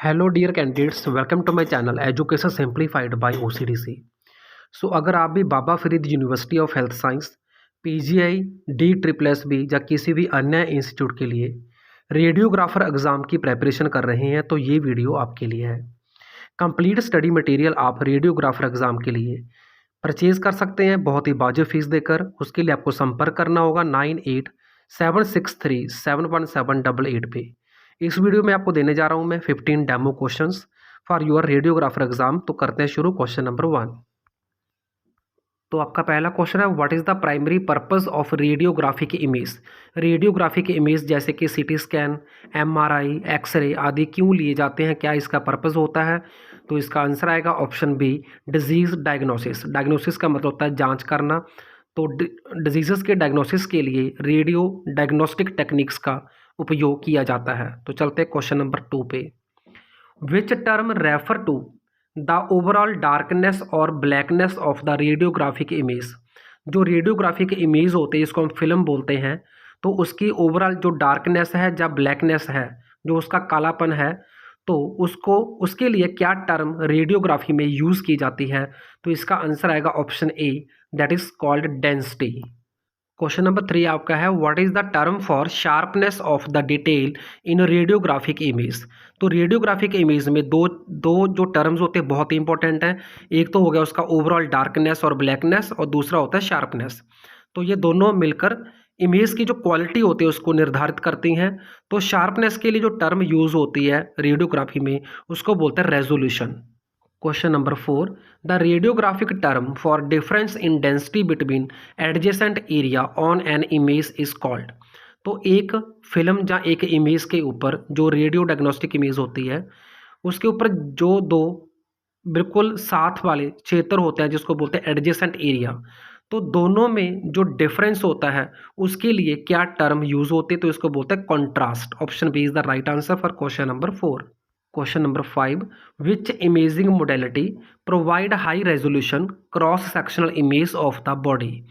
Hello dear candidates, welcome to my channel education simplified by OCDC. So अगर आप भी Baba Farid university of health science, PGI, D triple S B या किसी भी अन्य इंस्टीट्यूट के लिए रेडियोग्राफर एग्ज़ाम की प्रेपरेशन कर रहे हैं तो ये वीडियो आपके लिए है। कंप्लीट स्टडी मटेरियल आप रेडियोग्राफर एग्ज़ाम के लिए परचेज कर सकते हैं बहुत ही वाजिब फीस देकर। उसके लिए आपको संपर्क करना होगा 9876371788 पे। इस वीडियो में आपको देने जा रहा हूं मैं 15 demo questions for your radiographer exam. तो करते हैं शुरू। Question number 1। तो आपका पहला क्वेश्चन है, what is the primary purpose of radiographic image. Radiographic image जैसे कि सीटी स्कैन, एमआरआई, एक्सरे आदि क्यों लिए जाते हैं, क्या इसका पर्पस होता है? तो इसका आंसर आएगा option B, disease diagnosis. Diagnosis का मतलब होता है जांच करना। तो डिजीज़ के डायग्नोसिस के लिए रेडियो डायग्नोस्टिक टेक्निक्स का उपयोग किया जाता है। तो चलते हैं क्वेश्चन नंबर 2 पे। Which term refer to the overall darkness और blackness of the radiographic image. जो रेडियोग्राफिक इमेज होते हैं इसको हम फिल्म बोलते हैं, तो उसकी ओवरऑल जो डार्कनेस है या ब्लैकनेस है, जो उसका कालापन है, तो उसको उसके लिए क्या टर्म रेडियोग्राफी में यूज़ की जाती है? तो इसका आंसर आएगा option A, that is called density. Question number 3 आपका है, what is the term for sharpness of the detail in radiographic image. तो रेडियोग्राफिक इमेज में दो दो जो टर्म्स होते हैं बहुत ही इंपॉर्टेंट हैं। एक तो हो गया उसका ओवरऑल डार्कनेस और ब्लैकनेस, और दूसरा होता है शार्पनेस। तो ये दोनों मिलकर इमेज की जो क्वालिटी होती है उसको निर्धारित करती हैं। तो शार्पनेस के लिए जो टर्म यूज होती है रेडियोग्राफी में उसको बोलते हैं resolution. Question number 4, the radiographic term for difference in density between adjacent area on an image is called. तो एक फिल्म या एक इमेज के ऊपर जो रेडियो डायग्नोस्टिक इमेज होती है उसके ऊपर जो दो बिल्कुल साथ वाले क्षेत्र होते हैं जिसको बोलते हैं एडजेसेंट एरिया, तो दोनों में जो डिफरेंस होता है उसके लिए क्या टर्म यूज होते हैं? तो इसको बोलते हैं contrast. Option B is the right answer for question number 4। Question number 5, which imaging modality provide high resolution cross sectional image of the body.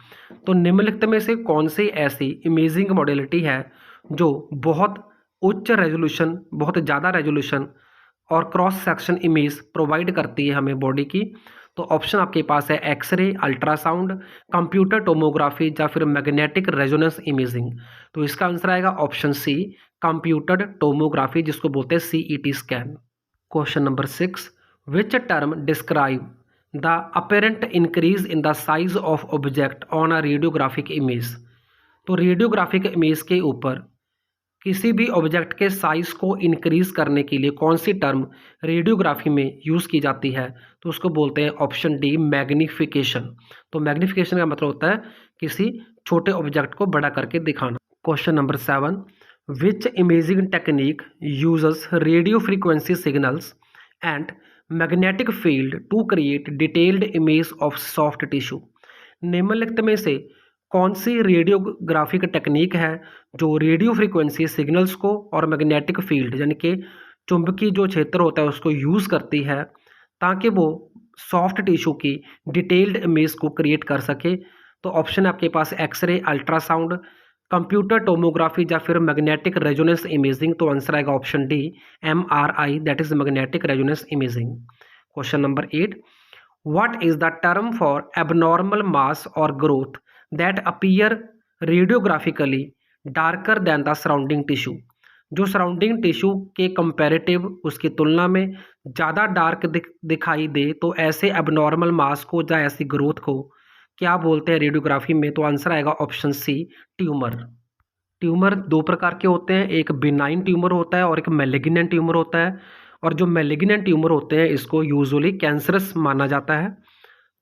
तो निम्नलिखित में से कौन सी ऐसी इमेजिंग मोडेलिटी है जो बहुत उच्च रेजोल्यूशन, बहुत ज़्यादा रेजोल्यूशन और क्रॉस सेक्शन इमेज प्रोवाइड करती है हमें बॉडी की? तो ऑप्शन आपके पास है एक्सरे, अल्ट्रासाउंड, कंप्यूटर टोमोग्राफी या फिर मैग्नेटिक रेजोनेंस इमेजिंग। तो इसका आंसर आएगा ऑप्शन सी, कंप्यूटर टोमोग्राफी, जिसको बोलते हैं CET scan. Question number 6, which term describe the apparent increase in the size of object on a radiographic image. तो रेडियोग्राफिक इमेज के ऊपर किसी भी ऑब्जेक्ट के साइज को इंक्रीज करने के लिए कौन सी टर्म रेडियोग्राफी में यूज़ की जाती है? तो उसको बोलते हैं ऑप्शन डी, मैग्निफिकेशन। तो मैग्निफिकेशन का मतलब होता है किसी छोटे ऑब्जेक्ट को बड़ा करके दिखाना। Question number 7, which imaging technique uses radio frequency signals and magnetic field to create detailed image of soft tissue. निम्नलिखित में से कौन सी रेडियोग्राफिक टेक्निक है जो रेडियो फ्रीक्वेंसी सिग्नल्स को और मैग्नेटिक फील्ड यानी कि चुंबकीय जो क्षेत्र होता है उसको यूज़ करती है ताकि वो सॉफ्ट टिश्यू की डिटेल्ड इमेज को क्रिएट कर सके? तो ऑप्शन है आपके पास एक्सरे, अल्ट्रासाउंड, कंप्यूटर टोमोग्राफी या फिर मैग्नेटिक रेजोनेंस इमेजिंग। तो आंसर आएगा option D, MRI, that is magnetic resonance imaging. Question number 8, what is the term for abnormal mass or growth that appear radiographically darker than the surrounding tissue। जो surrounding tissue के comparative उसकी तुलना में ज़्यादा dark दिखाई दे तो ऐसे abnormal मास को या ऐसी ग्रोथ को क्या बोलते हैं रेडियोग्राफी में? तो आंसर आएगा ऑप्शन सी, ट्यूमर। ट्यूमर दो प्रकार के होते हैं, एक बिनाइन ट्यूमर होता है और एक मैलिग्नेंट ट्यूमर होता है। और जो मैलिग्नेंट ट्यूमर होते हैं इसको यूजुअली कैंसरस माना जाता है।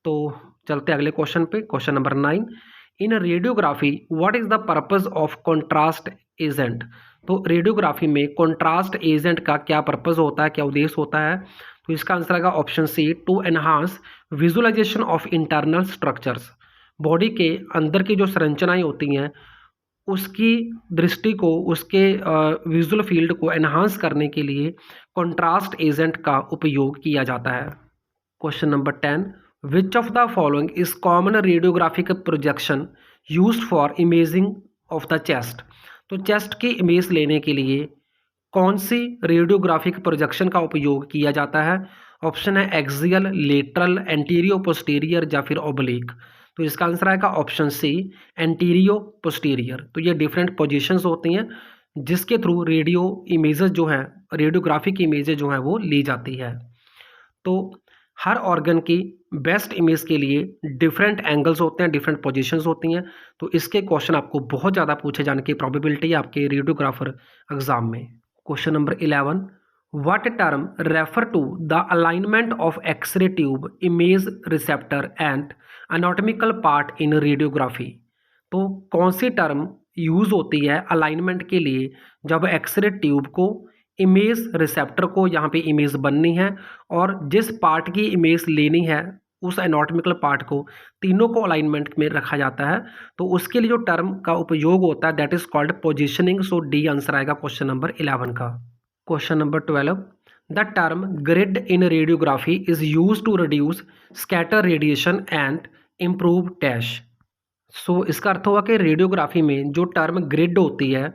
तो चलते अगले क्वेश्चन पे। Question number 9, in radiography what is the purpose of contrast agent. तो रेडियोग्राफी में कॉन्ट्रास्ट एजेंट का क्या पर्पस होता है, क्या उद्देश्य होता है? तो इसका आंसर आएगा option C, to enhance visualisation of internal structures. Body के अंदर की जो संरचनाएं होती हैं उसकी दृष्टि को, उसके विजुअल फील्ड को एनहांस करने के लिए कॉन्ट्रास्ट एजेंट का उपयोग किया जाता है। Question number 10, which of the following is common radiographic projection used for imaging of the chest. तो चेस्ट की इमेज लेने के लिए कौन सी रेडियोग्राफिक प्रोजेक्शन का उपयोग किया जाता है? ऑप्शन है एक्सियल, लेटरल, एंटीरियो पोस्टीरियर या फिर ओब्लिक। तो इसका आंसर आएगा ऑप्शन सी, एंटीरियो पोस्टीरियर। तो ये डिफरेंट पोजीशंस होती हैं जिसके थ्रू रेडियो इमेजेस जो हैं, रेडियोग्राफिक इमेजेस जो हैं वो ली जाती है। तो हर ऑर्गन की बेस्ट इमेज के लिए डिफरेंट एंगल्स होते हैं, डिफरेंट पोजीशंस होती हैं। तो इसके क्वेश्चन आपको बहुत ज़्यादा पूछे जाने की प्रोबेबिलिटी है आपके रेडियोग्राफर एग्जाम में। Question number 11, what term refer to the alignment of x-ray tube, image receptor and anatomical part in radiography? तो कौन सी टर्म यूज होती है अलाइनमेंट के लिए जब एक्सरे ट्यूब को, इमेज रिसेप्टर को यहाँ पे इमेज बननी है और जिस पार्ट की इमेज लेनी है उस एनाटॉमिकल पार्ट को, तीनों को अलाइनमेंट में रखा जाता है। तो उसके लिए जो टर्म का उपयोग होता है that is called positioning. So the answer आएगा क्वेश्चन नंबर 11 का। Question number 12, the term grid in radiography is use to reduce scatter radiation and improve dash. So इसका अर्थ हुआ कि रेडियोग्राफी में जो टर्म ग्रिड होती है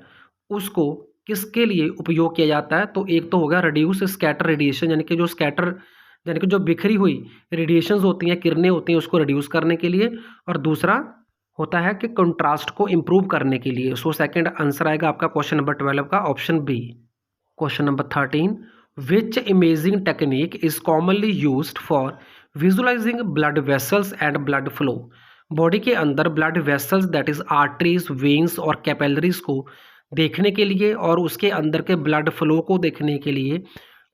उसको किसके लिए उपयोग किया जाता है? तो एक तो होगा रिड्यूस स्कैटर रेडिएशन, यानी कि जो स्कैटर, यानी कि जो बिखरी हुई रेडिएशंस होती हैं, किरणें होती हैं, उसको रिड्यूस करने के लिए। और दूसरा होता है कि कंट्रास्ट को इम्प्रूव करने के लिए। सो सेकंड आंसर आएगा आपका क्वेश्चन नंबर 12 का option B. Question number 13, which imaging technique is commonly used for visualising blood vessels and blood flow? Body के अंदर blood vessels that is arteries, veins और कैपिलरीज को देखने के लिए और उसके अंदर के ब्लड फ्लो को देखने के लिए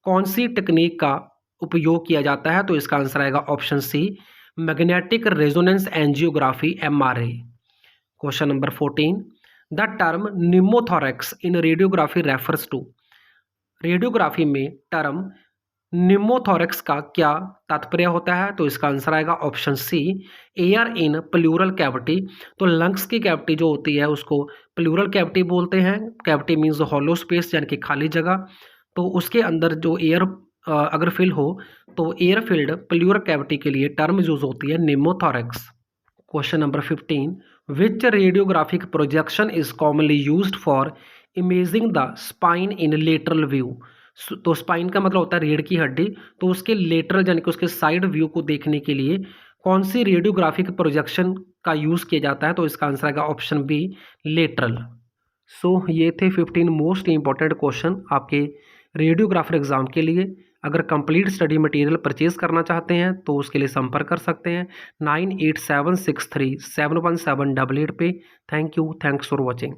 कौन सी टेक्निक का उपयोग किया जाता है? तो इसका आंसर आएगा option C, magnetic resonance angiography, MRA. Question number 14, the term pneumothorax in radiography refers to? Radiography में टर्म निमोथोरेक्स का क्या तात्पर्य होता है? तो इसका आंसर आएगा option C, air in pleural cavity. तो लंग्स की कैविटी जो होती है उसको प्लूरल कैविटी बोलते हैं। कैविटी मीन्स हॉलो स्पेस, यानी कि खाली जगह। तो उसके अंदर जो एयर अगर फिल हो तो एयर फिल्ड प्लूरल कैविटी के लिए टर्म यूज होती है pneumothorax. Question number 15, which radiographic projection is commonly used for imaging the spine in lateral view? तो स्पाइन का मतलब होता है रीढ़ की हड्डी, तो उसके लेटरल यानी कि उसके साइड व्यू को देखने के लिए कौन सी रेडियोग्राफिक प्रोजेक्शन का यूज़ किया जाता है? तो इसका आंसर आएगा ऑप्शन बी, लेटरल। सो ये थे 15 मोस्ट इंपॉर्टेंट क्वेश्चन आपके रेडियोग्राफर एग्जाम के लिए। अगर कंप्लीट स्टडी मटेरियल परचेज करना चाहते हैं तो उसके लिए संपर्क कर सकते हैं 9876371788 पे। Thank you, thanks for watching.